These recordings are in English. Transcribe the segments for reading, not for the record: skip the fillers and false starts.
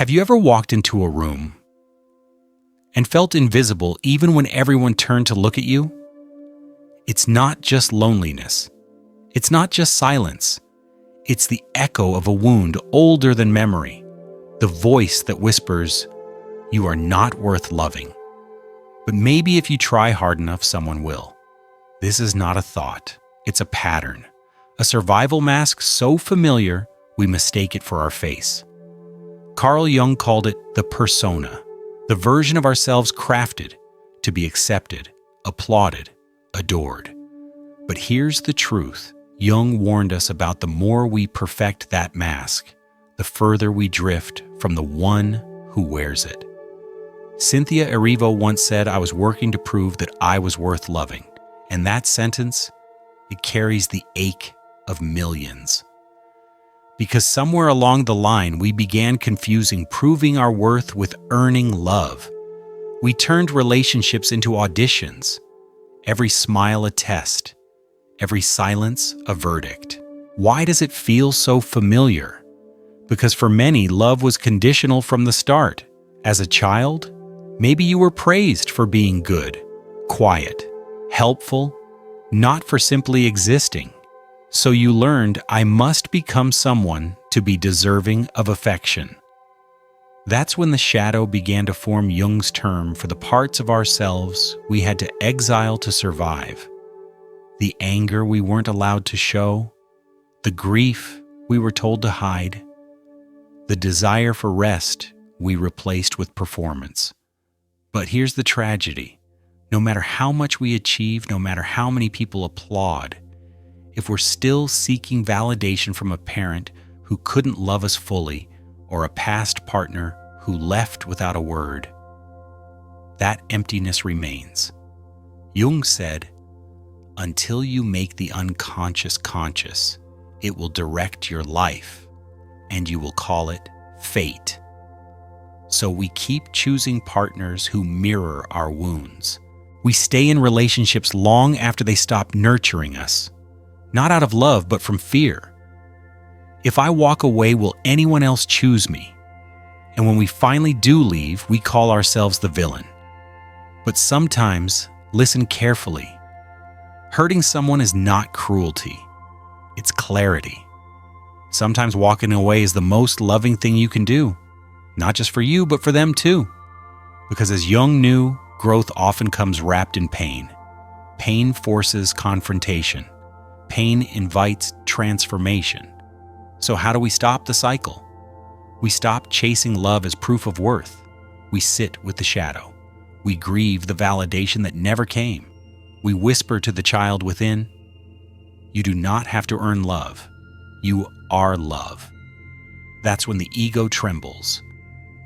Have you ever walked into a room and felt invisible even when everyone turned to look at you? It's not just loneliness. It's not just silence. It's the echo of a wound older than memory, the voice that whispers, "You are not worth loving." But maybe if you try hard enough, someone will. This is not a thought. It's a pattern, a survival mask so familiar we mistake it for our face. Carl Jung called it the persona, the version of ourselves crafted to be accepted, applauded, adored. But here's the truth. Jung warned us about the more we perfect that mask, the further we drift from the one who wears it. Cynthia Erivo once said, "I was working to prove that I was worth loving." And that sentence, it carries the ache of millions. Because somewhere along the line, we began confusing proving our worth with earning love. We turned relationships into auditions, every smile a test, every silence a verdict. Why does it feel so familiar? Because for many, love was conditional from the start. As a child, maybe you were praised for being good, quiet, helpful, not for simply existing. So you learned, I must become someone to be deserving of affection. That's when the shadow began to form Jung's term for the parts of ourselves we had to exile to survive. The anger we weren't allowed to show, the grief we were told to hide, the desire for rest we replaced with performance. But here's the tragedy. No matter how much we achieve, no matter how many people applaud, if we're still seeking validation from a parent who couldn't love us fully or a past partner who left without a word, that emptiness remains. Jung said, "Until you make the unconscious conscious, it will direct your life, and you will call it fate." So we keep choosing partners who mirror our wounds. We stay in relationships long after they stop nurturing us, not out of love, but from fear. If I walk away, will anyone else choose me? And when we finally do leave, we call ourselves the villain. But sometimes, listen carefully. Hurting someone is not cruelty. It's clarity. Sometimes walking away is the most loving thing you can do, not just for you, but for them too. Because as Jung knew, growth often comes wrapped in pain. Pain forces confrontation. Pain invites transformation. So how do we stop the cycle? We stop chasing love as proof of worth. We sit with the shadow. We grieve the validation that never came. We whisper to the child within, "You do not have to earn love. You are love." That's when the ego trembles.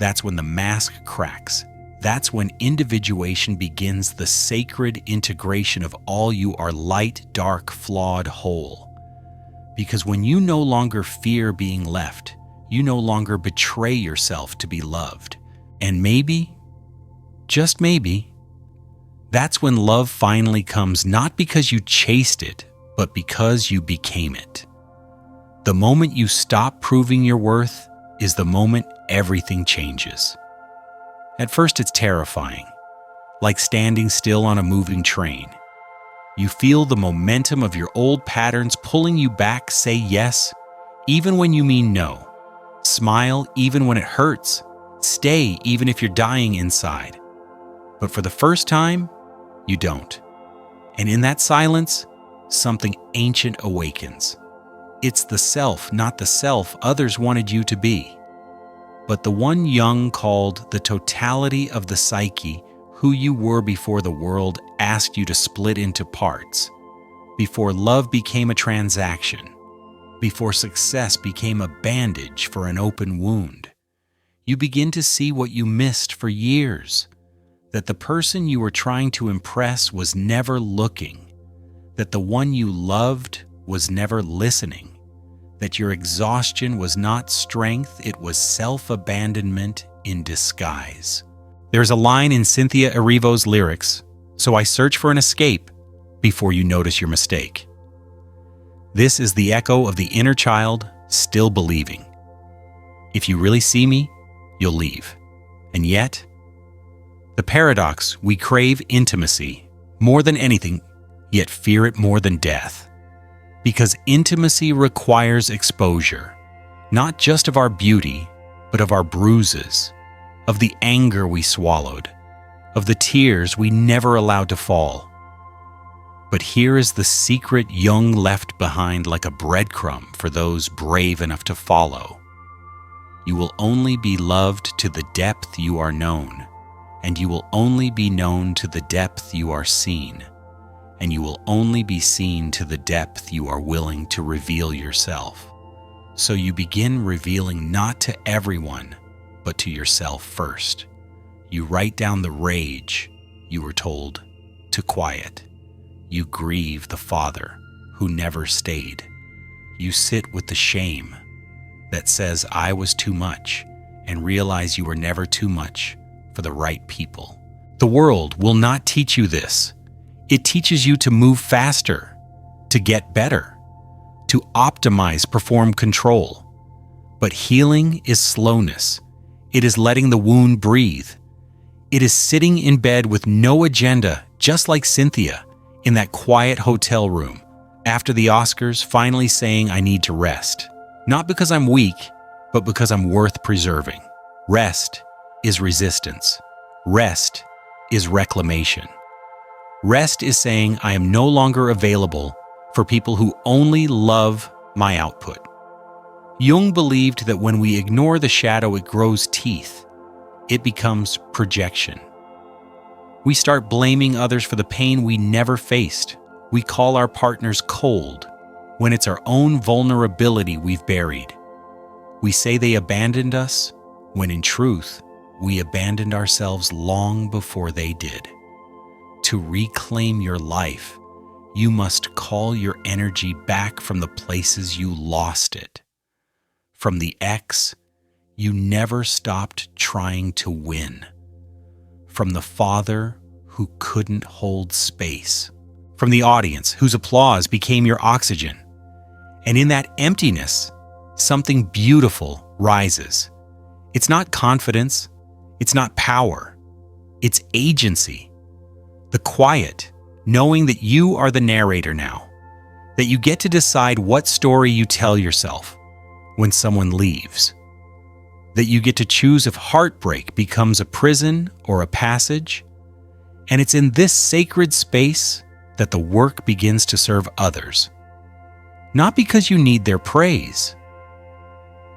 That's when the mask cracks. That's when individuation begins, the sacred integration of all you are, light, dark, flawed, whole. Because when you no longer fear being left, you no longer betray yourself to be loved. And maybe, just maybe, that's when love finally comes, not because you chased it, but because you became it. The moment you stop proving your worth is the moment everything changes. At first, it's terrifying, like standing still on a moving train. You feel the momentum of your old patterns pulling you back. Say yes, even when you mean no. Smile, even when it hurts. Stay, even if you're dying inside. But for the first time, you don't. And in that silence, something ancient awakens. It's the self, not the self others wanted you to be, but the one Jung called the totality of the psyche, who you were before the world asked you to split into parts, before love became a transaction, before success became a bandage for an open wound. You begin to see what you missed for years, that the person you were trying to impress was never looking, that the one you loved was never listening, that your exhaustion was not strength, it was self-abandonment in disguise. There's a line in Cynthia Erivo's lyrics, "So I search for an escape before you notice your mistake." This is the echo of the inner child still believing. If you really see me, you'll leave. And yet, the paradox, we crave intimacy more than anything, yet fear it more than death. Because intimacy requires exposure, not just of our beauty, but of our bruises, of the anger we swallowed, of the tears we never allowed to fall. But here is the secret Jung left behind like a breadcrumb for those brave enough to follow. You will only be loved to the depth you are known, and you will only be known to the depth you are seen, and you will only be seen to the depth you are willing to reveal yourself. So you begin revealing not to everyone, but to yourself first. You write down the rage you were told to quiet. You grieve the father who never stayed. You sit with the shame that says I was too much and realize you were never too much for the right people. The world will not teach you this. It teaches you to move faster, to get better, to optimize, perform, control. But healing is slowness. It is letting the wound breathe. It is sitting in bed with no agenda, just like Cynthia, in that quiet hotel room, after the Oscars, finally saying I need to rest. Not because I'm weak, but because I'm worth preserving. Rest is resistance. Rest is reclamation. Rest is saying I am no longer available for people who only love my output. Jung believed that when we ignore the shadow, it grows teeth. It becomes projection. We start blaming others for the pain we never faced. We call our partners cold when it's our own vulnerability we've buried. We say they abandoned us when in truth, we abandoned ourselves long before they did. To reclaim your life, you must call your energy back from the places you lost it. From the ex, you never stopped trying to win. From the father who couldn't hold space. From the audience whose applause became your oxygen. And in that emptiness, something beautiful rises. It's not confidence. It's not power. It's agency. The quiet, knowing that you are the narrator now. That you get to decide what story you tell yourself when someone leaves. That you get to choose if heartbreak becomes a prison or a passage. And it's in this sacred space that the work begins to serve others. Not because you need their praise,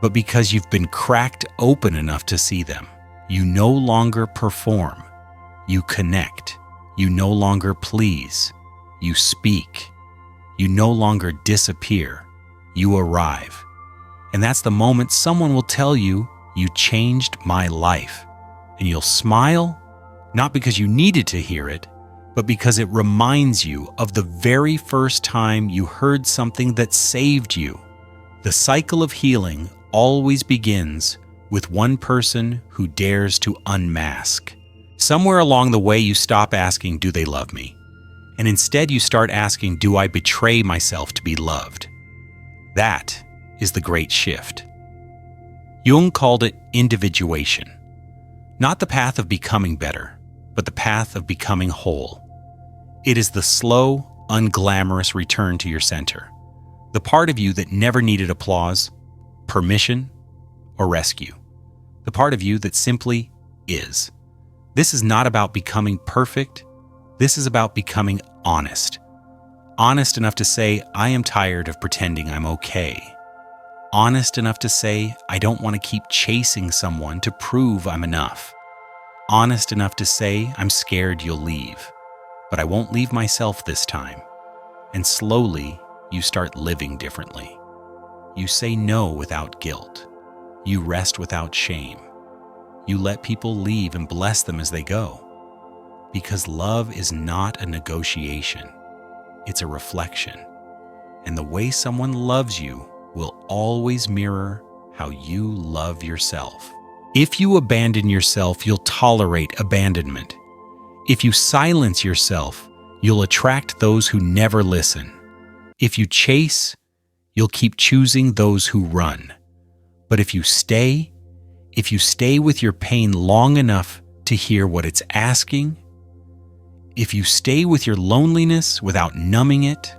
but because you've been cracked open enough to see them. You no longer perform. You connect. You no longer please. You speak. You no longer disappear. You arrive. And that's the moment someone will tell you, you changed my life. And you'll smile, not because you needed to hear it, but because it reminds you of the very first time you heard something that saved you. The cycle of healing always begins with one person who dares to unmask. Somewhere along the way, you stop asking, do they love me? And instead you start asking, do I betray myself to be loved? That is the great shift. Jung called it individuation. Not the path of becoming better, but the path of becoming whole. It is the slow, unglamorous return to your center. The part of you that never needed applause, permission, or rescue. The part of you that simply is. This is not about becoming perfect. This is about becoming honest. Honest enough to say, I am tired of pretending I'm okay. Honest enough to say, I don't want to keep chasing someone to prove I'm enough. Honest enough to say, I'm scared you'll leave. But I won't leave myself this time. And slowly, you start living differently. You say no without guilt. You rest without shame. You let people leave and bless them as they go. Because love is not a negotiation. It's a reflection. And the way someone loves you will always mirror how you love yourself. If you abandon yourself, you'll tolerate abandonment. If you silence yourself, you'll attract those who never listen. If you chase, you'll keep choosing those who run. But if you stay, if you stay with your pain long enough to hear what it's asking, if you stay with your loneliness without numbing it,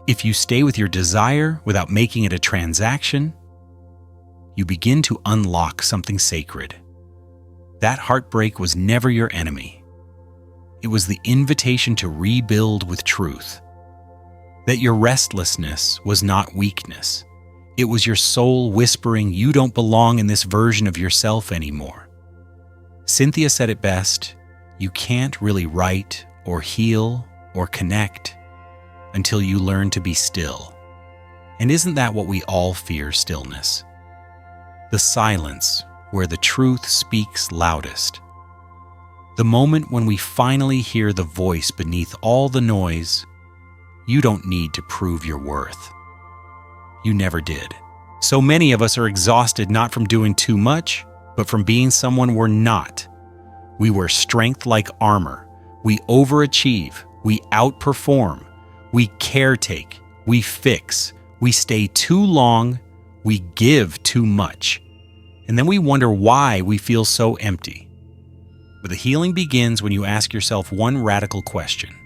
if you stay with your desire without making it a transaction, you begin to unlock something sacred. That heartbreak was never your enemy. It was the invitation to rebuild with truth. That your restlessness was not weakness. It was your soul whispering, you don't belong in this version of yourself anymore. Cynthia said it best, you can't really write or heal or connect until you learn to be still. And isn't that what we all fear, stillness? The silence where the truth speaks loudest. The moment when we finally hear the voice beneath all the noise. You don't need to prove your worth. You never did. So many of us are exhausted not from doing too much, but from being someone we're not. We wear strength like armor. We overachieve. We outperform. We caretake. We fix. We stay too long. We give too much. And then we wonder why we feel so empty. But the healing begins when you ask yourself one radical question.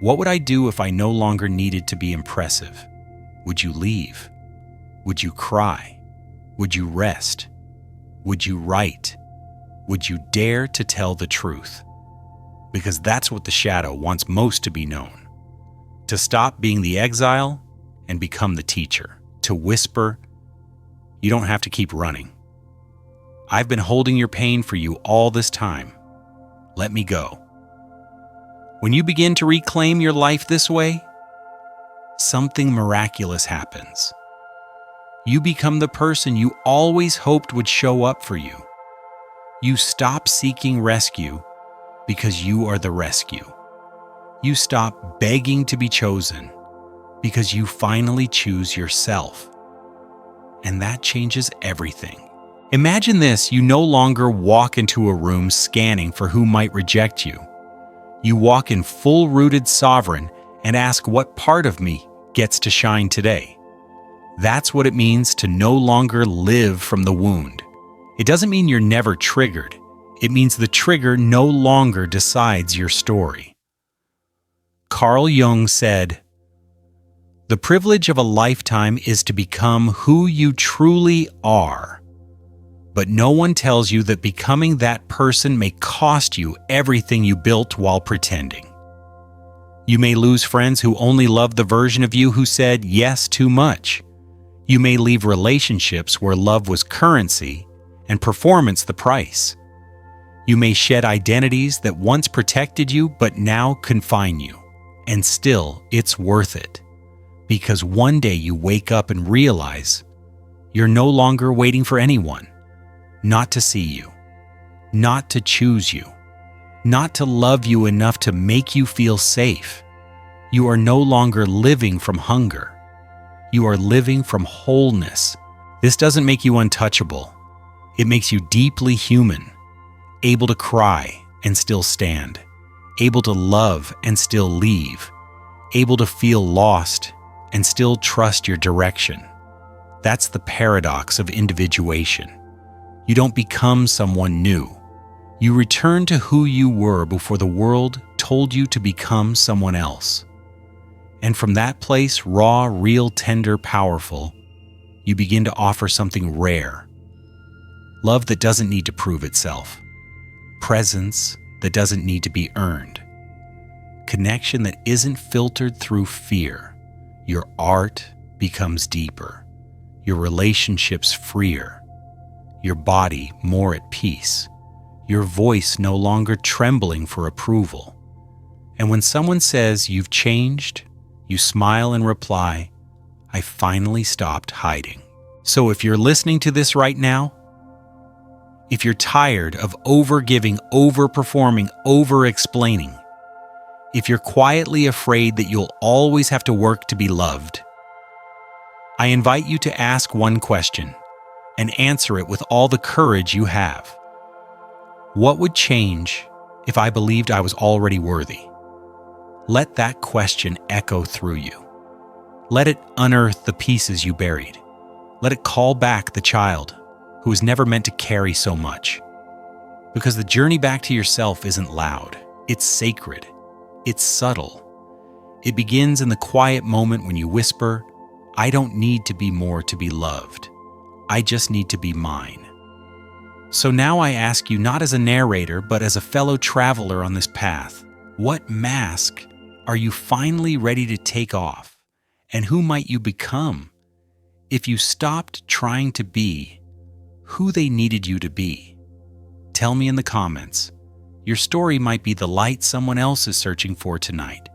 What would I do if I no longer needed to be impressive? Would you leave? Would you cry? Would you rest? Would you write? Would you dare to tell the truth? Because that's what the shadow wants most to be known. To stop being the exile and become the teacher. To whisper, you don't have to keep running. I've been holding your pain for you all this time. Let me go. When you begin to reclaim your life this way, something miraculous happens. You become the person you always hoped would show up for you. You stop seeking rescue because you are the rescue. You stop begging to be chosen because you finally choose yourself. And that changes everything. Imagine this, you no longer walk into a room scanning for who might reject you. You walk in full-rooted sovereign and ask what part of me gets to shine today. That's what it means to no longer live from the wound. It doesn't mean you're never triggered. It means the trigger no longer decides your story. Carl Jung said, "The privilege of a lifetime is to become who you truly are. But no one tells you that becoming that person may cost you everything you built while pretending. You may lose friends who only love the version of you who said yes too much. You may leave relationships where love was currency and performance the price. You may shed identities that once protected you but now confine you. And still, it's worth it. Because one day you wake up and realize you're no longer waiting for anyone. Not to see you, not to choose you, not to love you enough to make you feel safe. You are no longer living from hunger. You are living from wholeness. This doesn't make you untouchable. It makes you deeply human, able to cry and still stand, able to love and still leave, able to feel lost and still trust your direction. That's the paradox of individuation. You don't become someone new. You return to who you were before the world told you to become someone else. And from that place, raw, real, tender, powerful, you begin to offer something rare. Love that doesn't need to prove itself. Presence that doesn't need to be earned. Connection that isn't filtered through fear. Your art becomes deeper. Your relationships freer. Your body more at peace, your voice no longer trembling for approval. And when someone says you've changed, you smile and reply, I finally stopped hiding. So if you're listening to this right now, if you're tired of overgiving, overperforming, over-explaining, if you're quietly afraid that you'll always have to work to be loved, I invite you to ask one question and answer it with all the courage you have. What would change if I believed I was already worthy? Let that question echo through you. Let it unearth the pieces you buried. Let it call back the child who was never meant to carry so much. Because the journey back to yourself isn't loud, it's sacred, it's subtle. It begins in the quiet moment when you whisper, "I don't need to be more to be loved. I just need to be mine." So now I ask you, not as a narrator, but as a fellow traveler on this path, what mask are you finally ready to take off? And who might you become if you stopped trying to be who they needed you to be? Tell me in the comments. Your story might be the light someone else is searching for tonight.